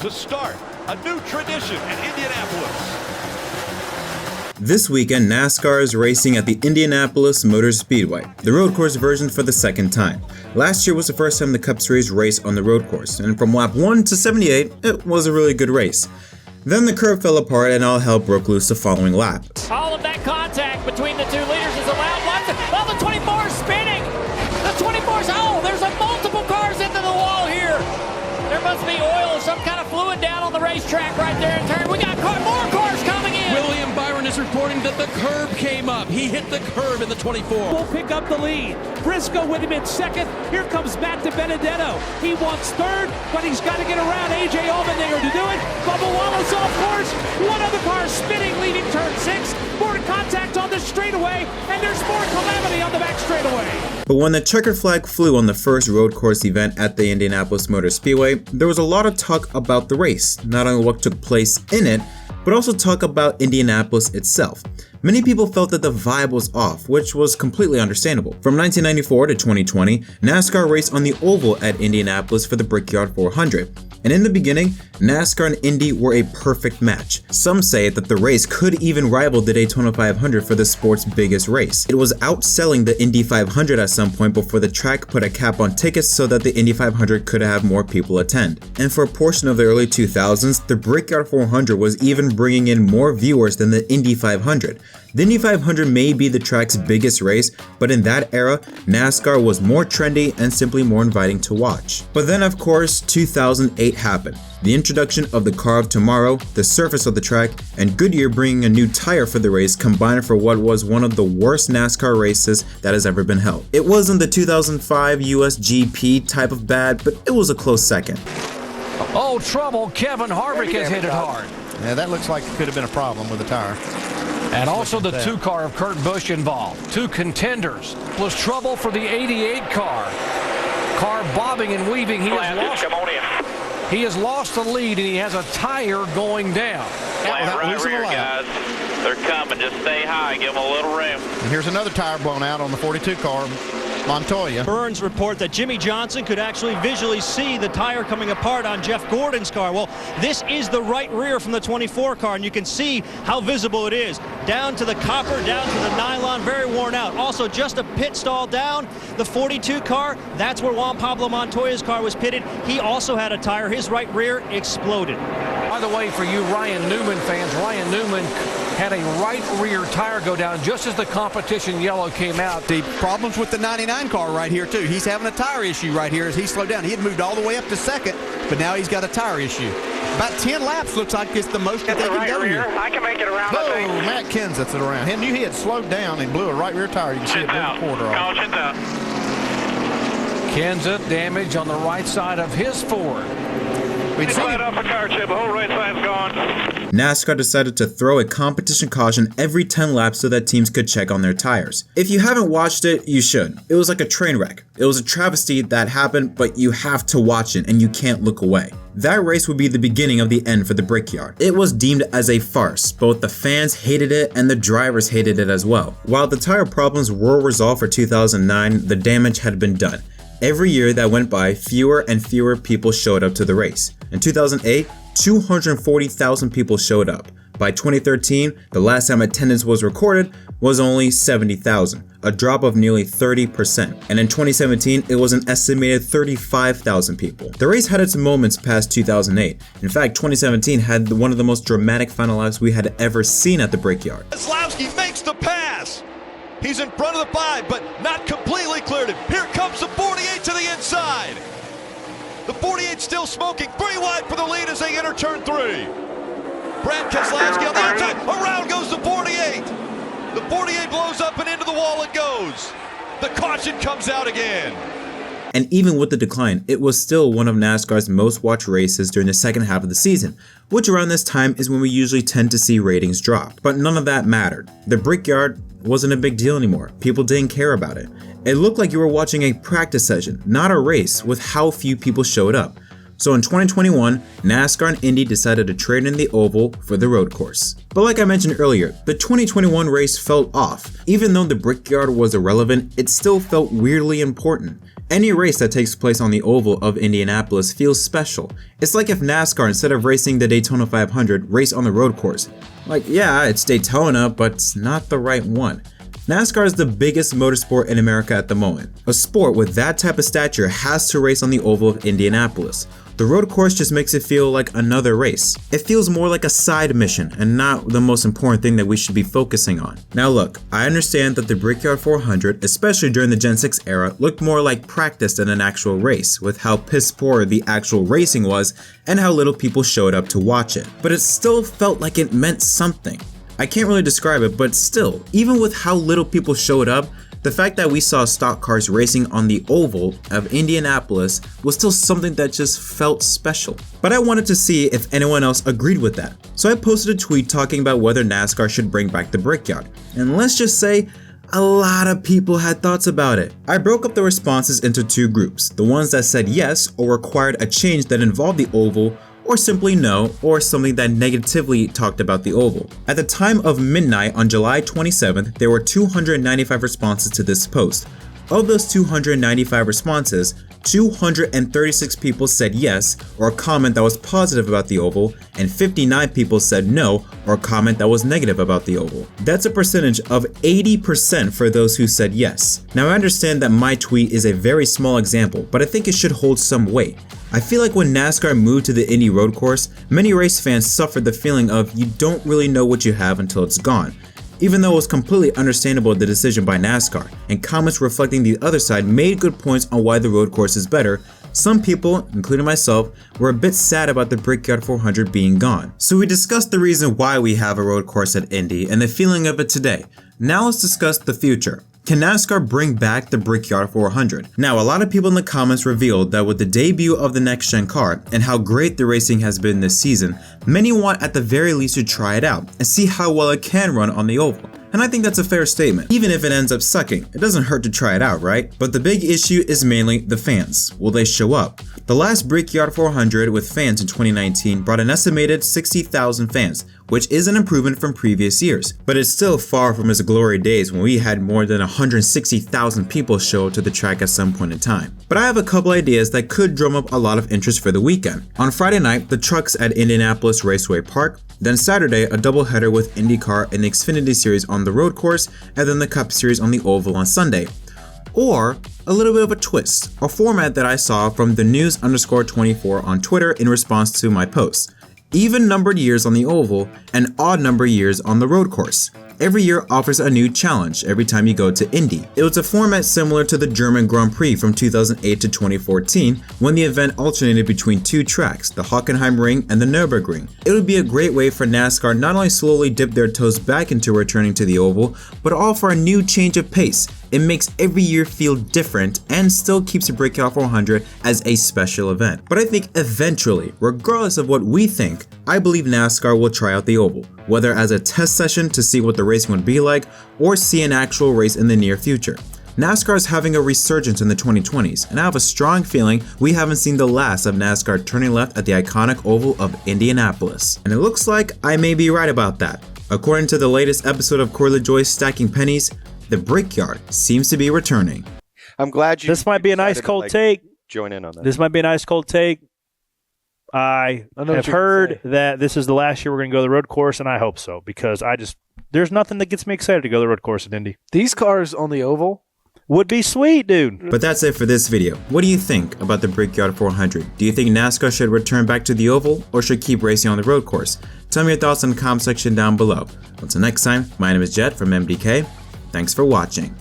to start a new tradition in Indianapolis. This weekend, NASCAR is racing at the Indianapolis Motor Speedway, the road course version for the second time. Last year was the first time the Cup Series raced on the road course, and from lap 1 to 78, it was a really good race. Then the curb fell apart and all hell broke loose the following lap. All of that contact between the two leaders is allowed. Oh, the 24 is spinning! The 24's, there's multiple cars into the wall here! There must be oil or some kind of fluid down on the racetrack right there in turn. We got more cars coming in! William Byron is reporting that the curb came up. He hit the curb in the 24. Will pick up the lead. Briscoe with him in second. Here comes Matt DiBenedetto. He wants third, but he's got to get around A.J. Allmendinger to do it. Bubba Wallace off course. One other car spinning, leaving turn 6. More contact on the straightaway, and there's more calamity on the back straightaway. But when the checkered flag flew on the first road course event at the Indianapolis Motor Speedway, there was a lot of talk about the race, not only what took place in it, but also talk about Indianapolis itself. Many people felt that the vibe was off, which was completely understandable. From 1994 to 2020, NASCAR raced on the oval at Indianapolis for the Brickyard 400. And in the beginning, NASCAR and Indy were a perfect match. Some say that the race could even rival the Daytona 500 for the sport's biggest race. It was outselling the Indy 500 at some point before the track put a cap on tickets so that the Indy 500 could have more people attend. And for a portion of the early 2000s, the Brickyard 400 was even bringing in more viewers than the Indy 500. The Indy 500 may be the track's biggest race, but in that era, NASCAR was more trendy and simply more inviting to watch. But then of course, 2008 happened. The introduction of the car of tomorrow, the surface of the track, and Goodyear bringing a new tire for the race combined for what was one of the worst NASCAR races that has ever been held. It wasn't the 2005 US GP type of bad, but it was a close second. Oh, trouble. Kevin Harvick has hit it hard. Yeah, that looks like it could have been a problem with the tire. And also the 2-car of Kurt Busch involved. 2 contenders. Was trouble for the 88 car. Car bobbing and weaving. He has lost the lead, and he has a tire going down. Right rear, guys. They're coming. Just stay high. Give them a little room. And here's another tire blown out on the 42 car. Montoya. Burns report that Jimmy Johnson could actually visually see the tire coming apart on Jeff Gordon's car. Well, this is the right rear from the 24 car, and you can see how visible it is. Down to the copper, down to the nylon, very worn out. Also, just a pit stall down, the 42 car, that's where Juan Pablo Montoya's car was pitted. He also had a tire. His right rear exploded. By the way, for you Ryan Newman fans, Ryan Newman had a right rear tire go down just as the competition yellow came out. The problems with the 99 car right here too. He's having a tire issue right here as he slowed down. He had moved all the way up to second, but now he's got a tire issue. About 10 laps looks like it's the most that they can go here. I can make it around. Oh, Matt Kenseth's it around. He knew he had slowed down and blew a right rear tire. You can see it blew the quarter off. Kenseth damage on the right side of his Ford. We'd see off a car chip. The whole right side's gone. NASCAR decided to throw a competition caution every 10 laps so that teams could check on their tires. If you haven't watched it, you should. It was like a train wreck. It was a travesty that happened, but you have to watch it and you can't look away. That race would be the beginning of the end for the Brickyard. It was deemed as a farce. Both the fans hated it and the drivers hated it as well. While the tire problems were resolved for 2009, the damage had been done. Every year that went by, fewer and fewer people showed up to the race. In 2008, 240,000 people showed up. By 2013, the last time attendance was recorded was only 70,000, a drop of nearly 30%. And in 2017, it was an estimated 35,000 people. The race had its moments past 2008. In fact, 2017 had one of the most dramatic final laps we had ever seen at the Brickyard. Keselowski makes the pass. He's in front of the 5, but not completely cleared him. Here comes the 48 to the inside. The 48 still smoking, 3 wide for the lead as they enter turn 3. Brad Keselowski on the outside, around goes the 48. The 48 blows up and into the wall it goes. The caution comes out again. And even with the decline, it was still one of NASCAR's most watched races during the second half of the season, which around this time is when we usually tend to see ratings drop. But none of that mattered. The Brickyard wasn't a big deal anymore. People didn't care about it. It looked like you were watching a practice session, not a race, with how few people showed up. So in 2021, NASCAR and Indy decided to trade in the oval for the road course. But like I mentioned earlier, the 2021 race felt off. Even though the Brickyard was irrelevant, it still felt weirdly important. Any race that takes place on the oval of Indianapolis feels special. It's like if NASCAR, instead of racing the Daytona 500, raced on the road course. Like, yeah, it's Daytona, but it's not the right one. NASCAR is the biggest motorsport in America at the moment. A sport with that type of stature has to race on the oval of Indianapolis. The road course just makes it feel like another race. It feels more like a side mission and not the most important thing that we should be focusing on. Now look, I understand that the Brickyard 400, especially during the Gen 6 era, looked more like practice than an actual race, with how piss poor the actual racing was and how little people showed up to watch it. But it still felt like it meant something. I can't really describe it, but still, even with how little people showed up, the fact that we saw stock cars racing on the oval of Indianapolis was still something that just felt special. But I wanted to see if anyone else agreed with that. So I posted a tweet talking about whether NASCAR should bring back the Brickyard. And let's just say, a lot of people had thoughts about it. I broke up the responses into two groups, the ones that said yes or required a change that involved the oval, or simply no, or something that negatively talked about the oval. At the time of midnight on July 27th, there were 295 responses to this post. Of those 295 responses, 236 people said yes, or a comment that was positive about the oval, and 59 people said no, or a comment that was negative about the oval. That's a percentage of 80% for those who said yes. Now I understand that my tweet is a very small example, but I think it should hold some weight. I feel like when NASCAR moved to the Indy road course, many race fans suffered the feeling of you don't really know what you have until it's gone. Even though it was completely understandable the decision by NASCAR, and comments reflecting the other side made good points on why the road course is better, some people, including myself, were a bit sad about the Brickyard 400 being gone. So we discussed the reason why we have a road course at Indy and the feeling of it today. Now let's discuss the future. Can NASCAR bring back the Brickyard 400? Now, a lot of people in the comments revealed that with the debut of the next-gen car and how great the racing has been this season, many want at the very least to try it out and see how well it can run on the oval. And I think that's a fair statement. Even if it ends up sucking, it doesn't hurt to try it out, right? But the big issue is mainly the fans. Will they show up? The last Brickyard 400 with fans in 2019 brought an estimated 60,000 fans, which is an improvement from previous years. But it's still far from its glory days when we had more than 160,000 people show to the track at some point in time. But I have a couple ideas that could drum up a lot of interest for the weekend. On Friday night, the trucks at Indianapolis Raceway Park. Then Saturday, a doubleheader with Indycar and the Xfinity Series on the road course, and then the Cup Series on the oval on Sunday. Or a little bit of a twist, a format that I saw from the news_24 on Twitter in response to my post. Even numbered years on the oval and odd number years on the road course. Every year offers a new challenge every time you go to Indy. It was a format similar to the German Grand Prix from 2008 to 2014 when the event alternated between two tracks, the Hockenheim Ring and the Nürburgring. It would be a great way for NASCAR not only slowly dip their toes back into returning to the oval, but offer a new change of pace. It makes every year feel different and still keeps the Brickyard 400 as a special event. But I think eventually, regardless of what we think, I believe NASCAR will try out the oval, whether as a test session to see what the racing would be like or see an actual race in the near future. NASCAR is having a resurgence in the 2020s, and I have a strong feeling we haven't seen the last of NASCAR turning left at the iconic oval of Indianapolis. And it looks like I may be right about that. According to the latest episode of Corley Joy's Stacking Pennies, the Brickyard seems to be returning. I'm glad you. This might be an ice cold take. Join in on that. This might be an ice cold take. I have heard that this is the last year we're going to go to the road course, and I hope so because there's nothing that gets me excited to go to the road course at Indy. These cars on the oval would be sweet, dude. But that's it for this video. What do you think about the Brickyard 400? Do you think NASCAR should return back to the oval or should keep racing on the road course? Tell me your thoughts in the comment section down below. Until next time, my name is Jet from MDK. Thanks for watching.